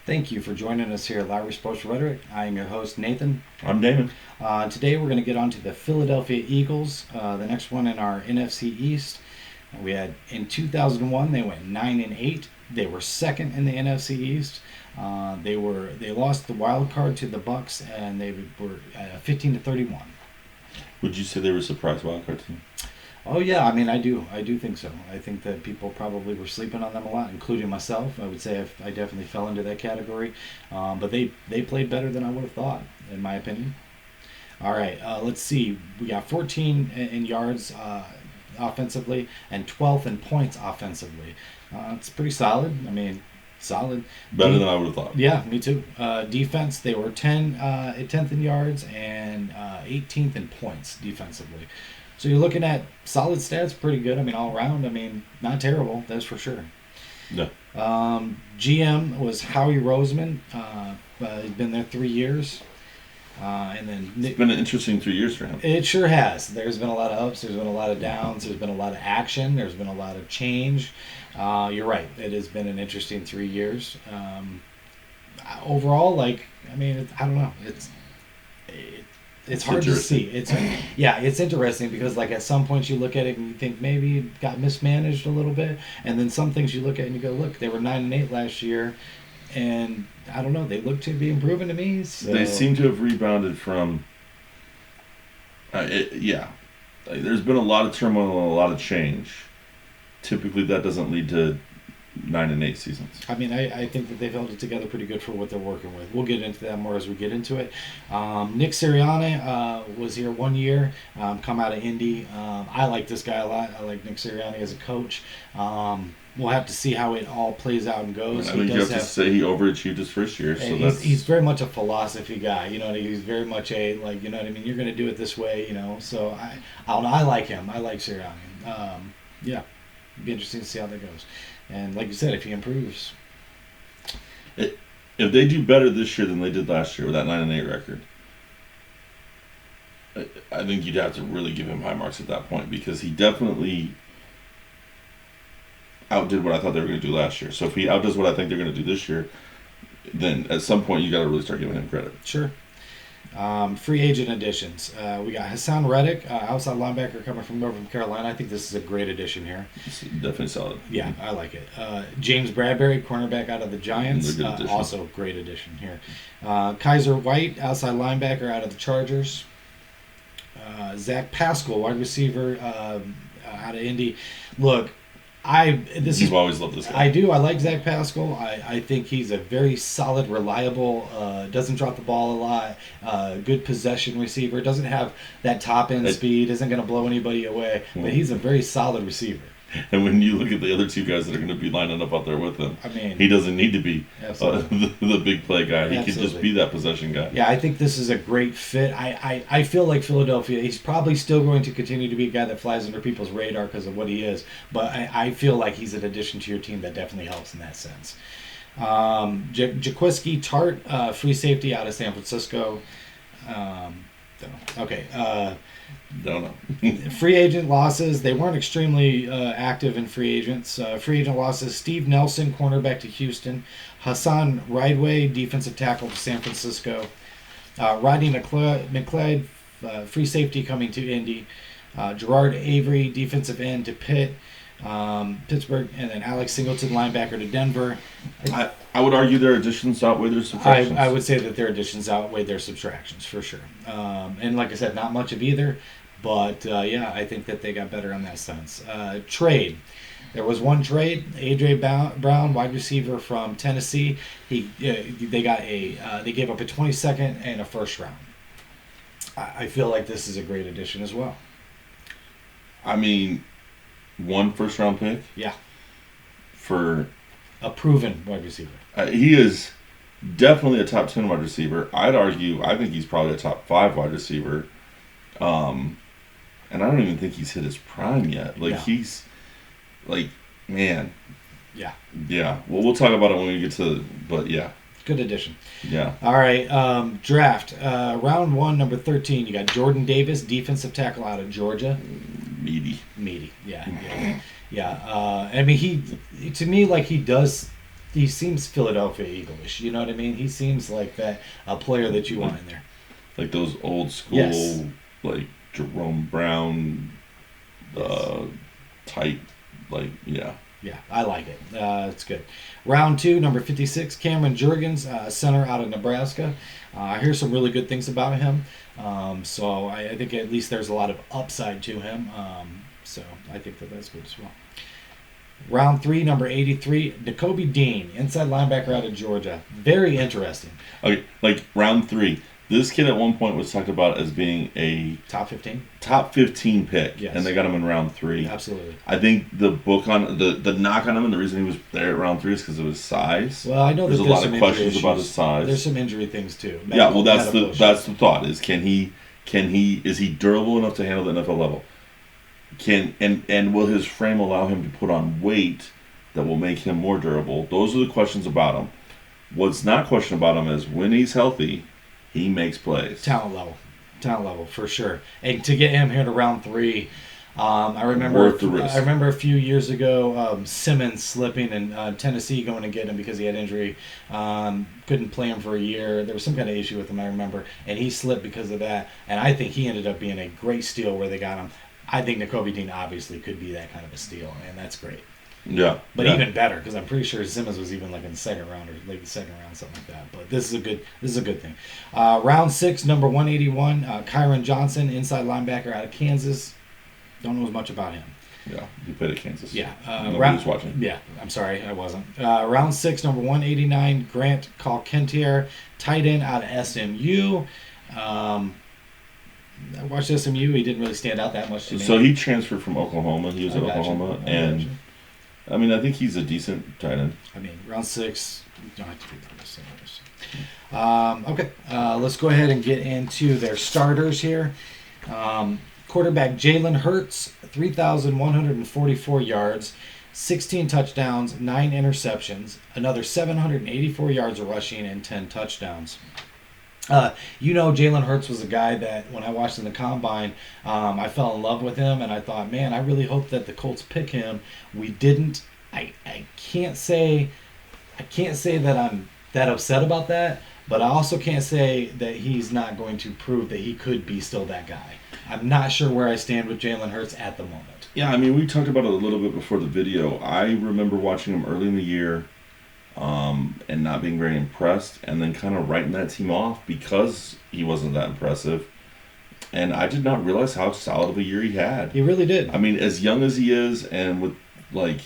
Thank you for joining us here at Lowry Sports Rhetoric. I am your host, Nathan. I'm Daimon. Today we're going to get on to the Philadelphia Eagles, the next one in our NFC East. We had in 2001 they went 9-8. They were second in the NFC East. They lost the wild card to the Bucks, and they were 15-31. Would you say they were a surprise wild card team? Oh yeah, I mean I do think so. I think that people probably were sleeping on them a lot, including myself. I would say I definitely fell into that category, but they played better than I would have thought, in my opinion. All right, let's see. We got 14 in yards offensively and 12th in points offensively. It's pretty solid. I mean, solid. Better than I would have thought. Yeah, me too. Defense, they were 10th in yards and 18th in points defensively. So you're looking at solid stats, pretty good. I mean, all around. I mean, not terrible. That's for sure. No. GM was Howie Roseman. He's been there 3 years. And then It's been an interesting 3 years for him. It sure has. There's been a lot of ups. There's been a lot of downs. There's been a lot of action. There's been a lot of change. You're right. It has been an interesting 3 years. Overall, I don't know. It's hard to see. It's interesting because at some points you look at it and you think maybe it got mismanaged a little bit, and then some things you look at and you go, look, they were 9-8 last year, and I don't know, they look to be improving to me. So. They seem to have rebounded from. There's been a lot of turmoil and a lot of change. Typically, that doesn't lead to 9-8 seasons. I mean, I think that they've held it together pretty good for what they're working with. We'll get into that more as we get into it. Nick Sirianni was here 1 year, come out of Indy. I like this guy a lot. I like Nick Sirianni as a coach. We'll have to see how it all plays out and goes. I think you have to say he overachieved his first year. So he's very much a philosophy guy. You know, he's very much you know what I mean. You're going to do it this way. You know, so I like him. I like Sirianni. Yeah, it'd be interesting to see how that goes. And like you said, if he improves. If they do better this year than they did last year with that 9-8 record, I think you'd have to really give him high marks at that point because he definitely outdid what I thought they were going to do last year. So if he outdoes what I think they're going to do this year, then at some point you got to really start giving him credit. Sure. Free agent additions. We got Hassan Reddick, outside linebacker coming from Northern Carolina. I think this is a great addition here. It's definitely solid. Yeah, I like it. James Bradbury, cornerback out of the Giants. Also a great addition here. Kaiser White, outside linebacker out of the Chargers. Zach Pascal, wide receiver out of Indy. Look, You've always loved this guy. I do. I like Zach Pascal. I think he's a very solid, reliable, doesn't drop the ball a lot, good possession receiver, doesn't have that top-end speed, isn't going to blow anybody away, but he's a very solid receiver. And when you look at the other two guys that are going to be lining up out there with him, I mean, he doesn't need to be the big play guy. He can just be that possession guy. Yeah, I think this is a great fit. I feel like Philadelphia, he's probably still going to continue to be a guy that flies under people's radar because of what he is, but I feel like he's an addition to your team that definitely helps in that sense. Jaquiski Tart, free safety out of San Francisco. Don't know. Free agent losses. They weren't extremely active in free agents. Free agent losses. Steve Nelson, cornerback to Houston. Hassan Ridway, defensive tackle to San Francisco. Rodney McLeod, free safety coming to Indy. Gerard Avery, defensive end to Pittsburgh. And then Alex Singleton, linebacker to Denver. I would argue their additions outweigh their subtractions. I would say that their additions outweigh their subtractions for sure. And like I said, not much of either. But, I think that they got better in that sense. Trade. There was one trade. A.J. Brown, wide receiver from Tennessee. They gave up a 22nd and a first round. I feel like this is a great addition as well. I mean, one first round pick? Yeah. For a proven wide receiver. He is definitely a top 10 wide receiver. I'd argue, I think he's probably a top 5 wide receiver. And I don't even think he's hit his prime yet. He's, man. Yeah. Yeah. Well, we'll talk about it when we get to, but yeah. Good addition. Yeah. All right. Draft. Round 1, number 13. You got Jordan Davis, defensive tackle out of Georgia. Meaty. Yeah. I mean, he does he seems Philadelphia Eagle-ish. You know what I mean? He seems like that a player that you want in there. Like those old school, Yes. like Jerome Brown, Yes. type, like yeah. Yeah, I like it. It's good. Round 2, number 56, Cameron Jurgens, center out of Nebraska. I hear some really good things about him. So I think at least there's a lot of upside to him. So I think that's good as well. Round 3, number 83, Nakobe Dean, inside linebacker out of Georgia. Very interesting. Okay, like round 3. This kid at one point was talked about as being a Top 15? top 15 pick, Yes. and they got him in round 3. Absolutely. I think the book on the knock on him and the reason he was there at round 3 is because of his size. Well, I know there's that a lot some of injury questions about his issues. size. There's some injury things too. Yeah, well, that's medical the thought is can he is he durable enough to handle the NFL level? And will his frame allow him to put on weight that will make him more durable? Those are the questions about him. What's not questioned about him is when he's healthy, he makes plays. Talent level for sure. And to get him here to round 3, I remember Worth the risk. I remember a few years ago Simmons slipping and Tennessee going to get him because he had injury. Couldn't play him for a year. There was some kind of issue with him, I remember, and he slipped because of that. And I think he ended up being a great steal where they got him. I think Nakobe Dean obviously could be that kind of a steal, and that's great. Yeah, But yeah. even better because I'm pretty sure Simmons was even like in the second round or late second round, something like that. But this is a good thing. Round 6, number 181, Kyron Johnson, inside linebacker out of Kansas. Don't know as much about him. Yeah, he played at Kansas. Yeah, nobody was watching. Yeah, I'm sorry, I wasn't. Round 6, number 189, Grant Calkentier, tight end out of SMU. I watched SMU. He didn't really stand out that much to me. So he transferred from Oklahoma. He was at Gotcha. Oklahoma, I and gotcha. I mean, I think he's a decent tight end. I mean, round 6, you don't have to read the list. Okay, let's go ahead and get into their starters here. Quarterback Jalen Hurts, 3,144 yards, 16 touchdowns, 9 interceptions, another 784 yards of rushing, and 10 touchdowns. Jalen Hurts was a guy that when I watched in the combine, I fell in love with him, and I thought, man, I really hope that the Colts pick him. We didn't. I can't say that I'm that upset about that, but I also can't say that he's not going to prove that he could be still that guy. I'm not sure where I stand with Jalen Hurts at the moment. Yeah, I mean, we talked about it a little bit before the video. I remember watching him early in the year. And not being very impressed, and then kind of writing that team off because he wasn't that impressive. And I did not realize how solid of a year he had. He really did. I mean, as young as he is, and with like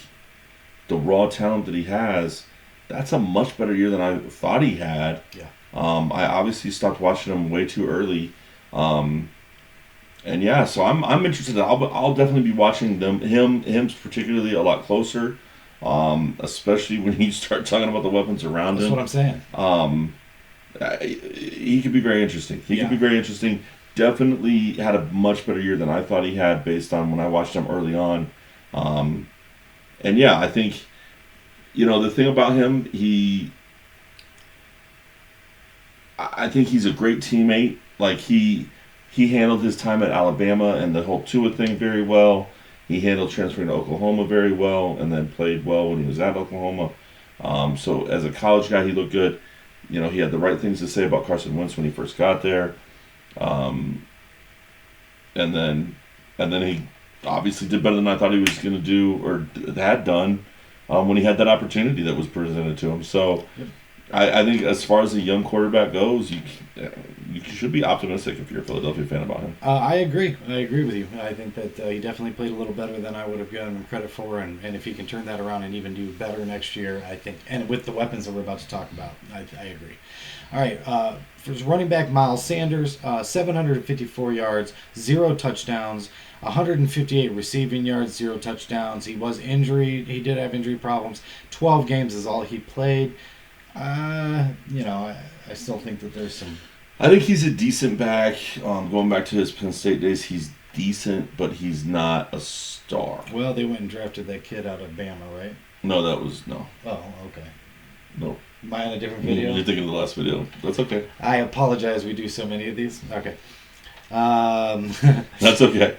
the raw talent that he has, that's a much better year than I thought he had. Yeah. I obviously stopped watching him way too early. And yeah, so I'm interested. I'll definitely be watching him particularly a lot closer. Especially when you start talking about the weapons around That's him. what I'm saying. He could be very interesting. He could be very interesting. Definitely had a much better year than I thought he had based on when I watched him early on. And yeah, I think, the thing about him, I think he's a great teammate. Like he handled his time at Alabama and the whole Tua thing very well. He handled transferring to Oklahoma very well and then played well when he was at Oklahoma. So as a college guy, he looked good. He had the right things to say about Carson Wentz when he first got there. And then he obviously did better than I thought he was going to do or had done when he had that opportunity that was presented to him. So I think as far as a young quarterback goes, you should be optimistic if you're a Philadelphia fan about him. I agree with you. I think that he definitely played a little better than I would have given him credit for, and if he can turn that around and even do better next year, I think, and with the weapons that we're about to talk about, I agree. All right, for his running back, Miles Sanders, 754 yards, 0 touchdowns, 158 receiving yards, 0 touchdowns. He was injured. He did have injury problems. 12 games is all he played. I still think that there's some... I think he's a decent back. Going back to his Penn State days, he's decent, but he's not a star. Well, they went and drafted that kid out of Bama, right? No, that was no. Oh, okay. No. Am I on a different video? You're thinking of the last video. That's okay. I apologize. We do so many of these. Okay. That's okay.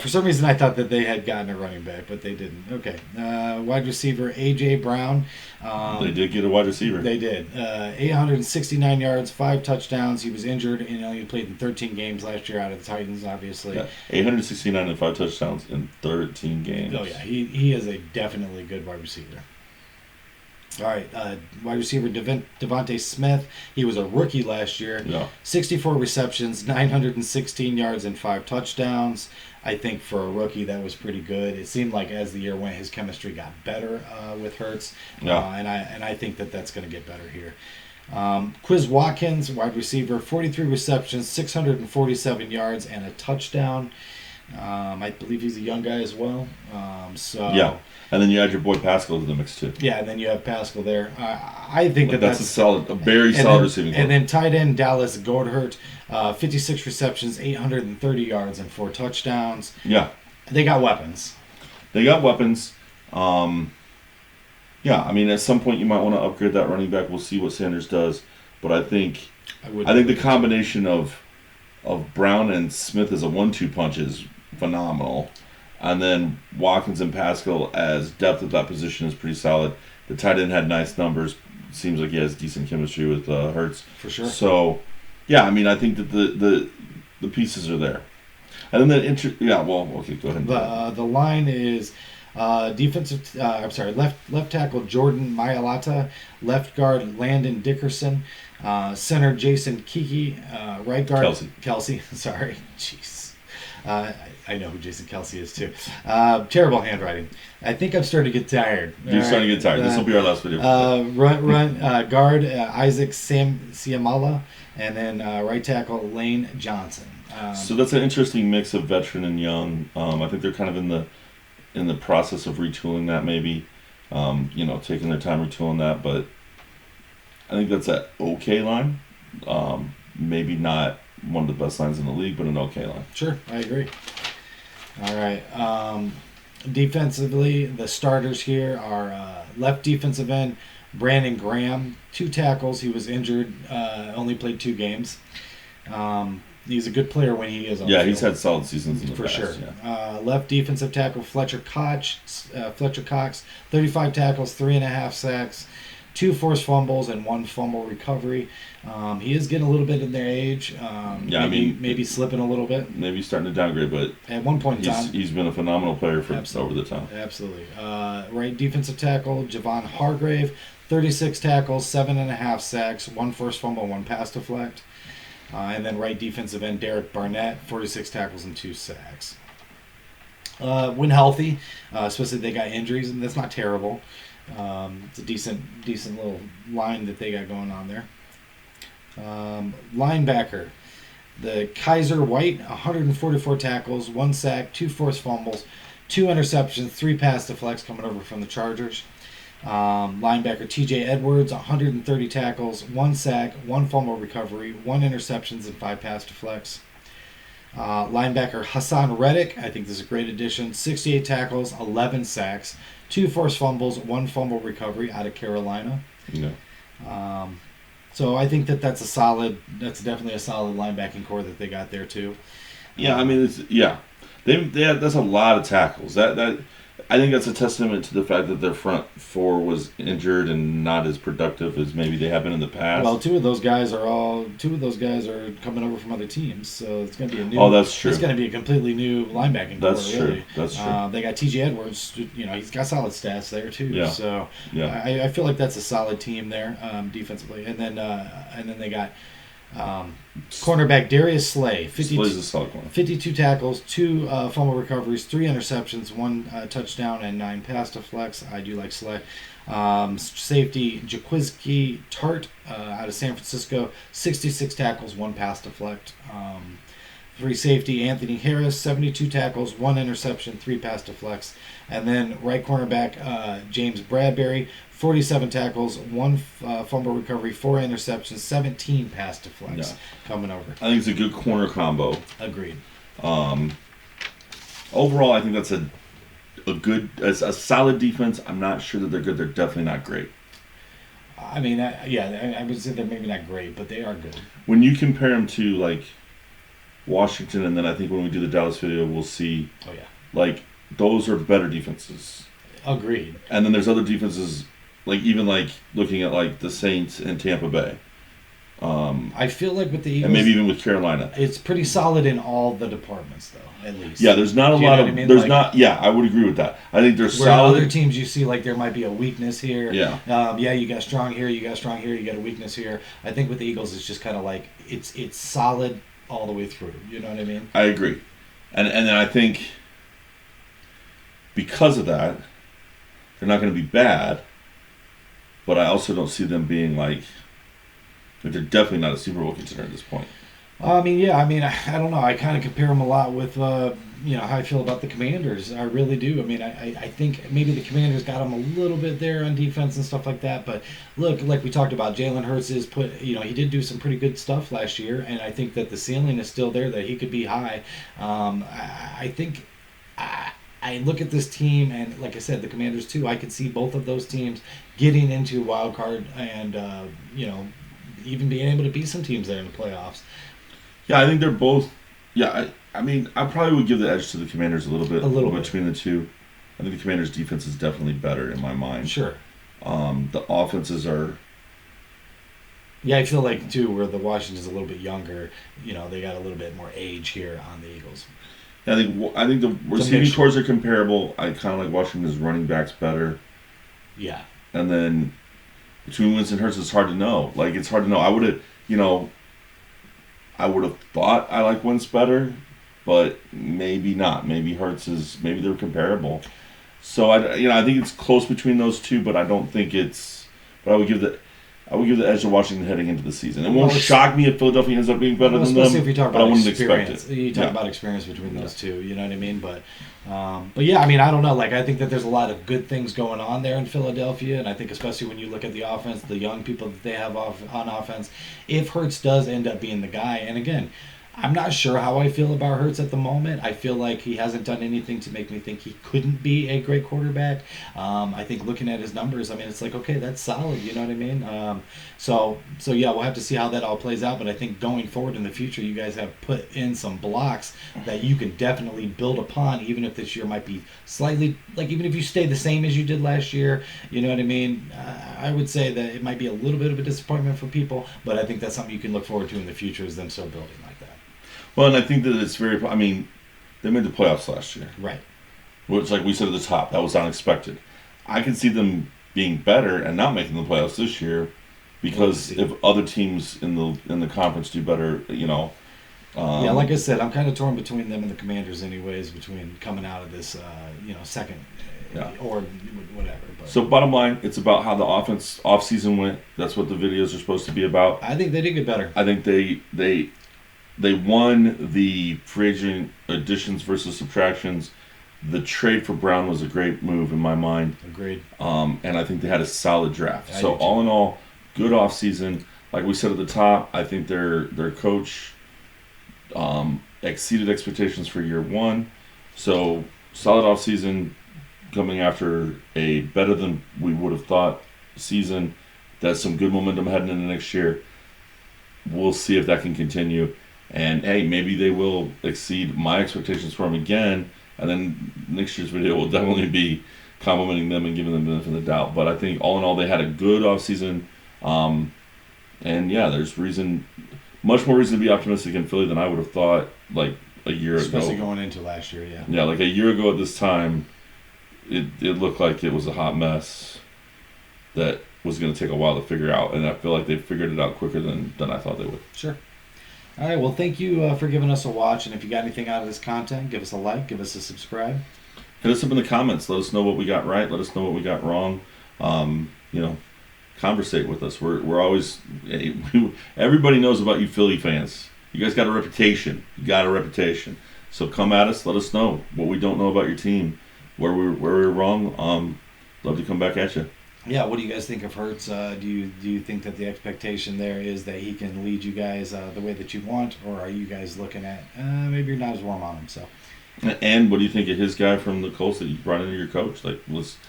For some reason, I thought that they had gotten a running back, but they didn't. Okay. Wide receiver A.J. Brown. They did get a wide receiver. They did. 869 yards, 5 touchdowns. He was injured and only played in 13 games last year out of the Titans, obviously. Yeah, 869 and 5 touchdowns in 13 games. Oh, yeah. He is a definitely good wide receiver. All right, wide receiver Devontae Smith. He was a rookie last year. Yeah. 64 receptions, 916 yards, and 5 touchdowns. I think for a rookie, that was pretty good. It seemed like as the year went, his chemistry got better with Hurts. Yeah. And I think that that's going to get better here. Quiz Watkins, wide receiver, 43 receptions, 647 yards, and a touchdown. I believe he's a young guy as well. Yeah. And then you add your boy Pascal to the mix too. Yeah, and then you have Pascal there. I think that's a very solid receiving core. And then tight end Dallas Goedert, 56 receptions, 830 yards, and 4 touchdowns. Yeah. They got weapons. Yeah, I mean, at some point you might want to upgrade that running back. We'll see what Sanders does, but I think the combination of Brown and Smith as a 1-2 punch is phenomenal. And then Watkins and Pascal as depth at that position is pretty solid. The tight end had nice numbers. Seems like he has decent chemistry with Hurts. For sure. So, yeah, I mean, I think that the pieces are there. And then okay, go ahead. The line is left tackle Jordan Mailata, left guard Landon Dickerson, center Jason Kiki, right guard Kelsey. Sorry, jeez. I know who Jason Kelsey is too. Terrible handwriting. I think I'm starting to get tired. You're starting to get tired. This will be our last video. Guard Isaac Siamala, and then right tackle Lane Johnson. So that's an interesting mix of veteran and young. I think they're kind of in the process of retooling that, maybe. Taking their time retooling that, but I think that's an okay line. Maybe not one of the best lines in the league, but an okay line. Sure, I agree. All right. Defensively, the starters here are left defensive end Brandon Graham, 2 tackles. He was injured, only played 2 games. He's a good player when he is on the field. He's had solid seasons in the past. For sure. Yeah. Left defensive tackle Fletcher Cox, 35 tackles, 3.5 sacks, 2 forced fumbles, and 1 fumble recovery. He is getting a little bit in their age. Maybe slipping a little bit. Maybe starting to downgrade, but at one point in time, he's been a phenomenal player over the time. Absolutely. Right defensive tackle Javon Hargrave, 36 tackles, 7.5 sacks, 1 forced fumble, 1 pass deflect. And then right defensive end Derek Barnett, 46 tackles and 2 sacks. When healthy, especially they got injuries, and that's not terrible. It's a decent little line that they got going on there. Linebacker, the Kaiser White, 144 tackles, 1 sack, 2 forced fumbles, 2 interceptions, 3 pass deflects coming over from the Chargers. Linebacker TJ Edwards, 130 tackles, 1 sack, 1 fumble recovery, 1 interceptions, and 5 pass deflects. Linebacker Hassan Reddick, I think this is a great addition, 68 tackles, 11 sacks, 2 forced fumbles, 1 fumble recovery out of Carolina. Yeah. So I think that's definitely a solid linebacking core that they got there too. Yeah, I mean that's a lot of tackles. That I think that's a testament to the fact that their front 4 was injured and not as productive as maybe they have been in the past. Well, two of those guys are coming over from other teams, so it's going to be a new. Oh, that's true. It's going to be a completely new linebacking core. That's true. Really. That's true. They got T.J. Edwards. He's got solid stats there too. Yeah. So yeah. I feel like that's a solid team there defensively, and then they got. Cornerback Darius Slay, 52 tackles, 2 fumble recoveries, 3 interceptions, 1 touchdown, and 9 pass deflects. I do like Slay. Safety Jaquiski Tart out of San Francisco, 66 tackles, 1 pass deflect. Free safety Anthony Harris, 72 tackles, 1 interception, 3 pass deflects. And then right cornerback James Bradbury, 47 tackles, 1 fumble recovery, 4 interceptions, 17 pass deflects coming over. I think it's a good corner combo. Agreed. Overall, I think that's a solid defense. I'm not sure that they're good. They're definitely not great. I mean, I would say they're maybe not great, but they are good. When you compare them to Washington, and then I think when we do the Dallas video, we'll see Oh yeah, like those are better defenses. agreed. And then there's other defenses, like even like looking at like the Saints and Tampa Bay, I feel like with the Eagles, and maybe even with Carolina. it's pretty solid in all the departments, though. At least. Yeah, there's not a Do you lot know of what I mean? there's Like, not. Yeah, I would agree with that. I think there's where solid. other teams you see like there might be a weakness here. Yeah. Yeah, you got strong here, you got strong here, you got a weakness here. I think with the Eagles, it's just kind of like it's solid all the way through. You know what I mean? I agree, and then I think because of that, they're not going to be bad. But I also don't see them being like they're definitely not a Super Bowl contender at this point. I mean, yeah. I mean, I don't know. I kind of compare them a lot with, how I feel about the Commanders. I really do. I mean, I think maybe the Commanders got them a little bit there on defense and stuff like that. But look, like we talked about, Jalen Hurts is he did do some pretty good stuff last year, and I think that the ceiling is still there, that he could be high. I think. I look at this team, and like I said, the Commanders too. I could see both of those teams getting into wild card, and even being able to beat some teams there in the playoffs. Yeah, I think they're both. Yeah, I mean, I probably would give the edge to the Commanders a little bit. A little bit. Between the two. I think the Commanders' defense is definitely better in my mind. Sure. The offenses are. Yeah, I feel like too, where the Washington's a little bit younger. They got a little bit more age here on the Eagles. I think the receiving cores are comparable. I kind of like Washington's running backs better. Yeah. And then between Winston and Hurts, it's hard to know. Like it's hard to know. I would have thought I like Wentz better, but maybe not. Maybe maybe they're comparable. So I think it's close between those two, but I don't think it's. But I would give the edge to Washington heading into the season. It won't shock me if Philadelphia ends up being better than them. Especially if you talk but I about wouldn't experience. expect it. You talk about experience between those two. You know what I mean? But yeah, I mean, I don't know. Like, I think that there's a lot of good things going on there in Philadelphia, and I think especially when you look at the offense, the young people that they have on offense, if Hurts does end up being the guy, and again, I'm not sure how I feel about Hurts at the moment. I feel like he hasn't done anything to make me think he couldn't be a great quarterback. I think looking at his numbers, I mean, it's like, okay, that's solid. You know what I mean? So yeah, we'll have to see how that all plays out. But I think going forward in the future, you guys have put in some blocks that you can definitely build upon, even if this year might be slightly, like even if you stay the same as you did last year. You know what I mean? I would say that it might be a little bit of a disappointment for people, but I think that's something you can look forward to in the future, is them still building like that. Well, and I think that it's very. I mean, they made the playoffs last year, Right. which, like we said at the top, that was unexpected. I can see them being better and not making the playoffs this year, because if other teams in the conference do better, Yeah, like I said, I'm kind of torn between them and the Commanders, anyways. Between coming out of this, second, or whatever. But So bottom line, it's about how the offseason went. That's what the videos are supposed to be about. I think they did get better. I think they won the free agent additions versus subtractions. The trade for Brown was a great move in my mind. Agreed. And I think they had a solid draft. I So do too. all in all, good offseason. Like we said at the top, I think their coach exceeded expectations for year one. So solid offseason coming after a better than we would have thought season. That's some good momentum heading into next year. We'll see if that can continue. And hey, maybe they will exceed my expectations for them again. And then next year's video will definitely be complimenting them and giving them the benefit of the doubt. But I think all in all, they had a good offseason. And yeah, there's much more reason to be optimistic in Philly than I would have thought like a year ago. Especially going into last year, yeah. Yeah, like a year ago at this time, it looked like it was a hot mess that was going to take a while to figure out. And I feel like they figured it out quicker than I thought they would. Sure. All right, well, thank you for giving us a watch. And if you got anything out of this content, give us a like, give us a subscribe. Hit us up in the comments. Let us know what we got right. Let us know what we got wrong. Conversate with us. We're always everybody knows about you Philly fans. You guys got a reputation. You got a reputation. So come at us. Let us know what we don't know about your team, where we're wrong. Love to come back at you. Yeah, what do you guys think of Hurts? Do you think that the expectation there is that he can lead you guys the way that you want, or are you guys looking at maybe you're not as warm on him? So And what do you think of his guy from the Colts that you brought in your coach? Like,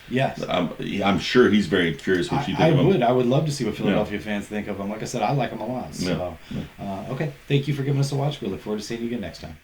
Yes. I'm sure he's very curious what you think of him. I would love to see what Philadelphia fans think of him. Like I said, I like him a lot. So, Yeah. okay. Thank you for giving us a watch. We look forward to seeing you again next time.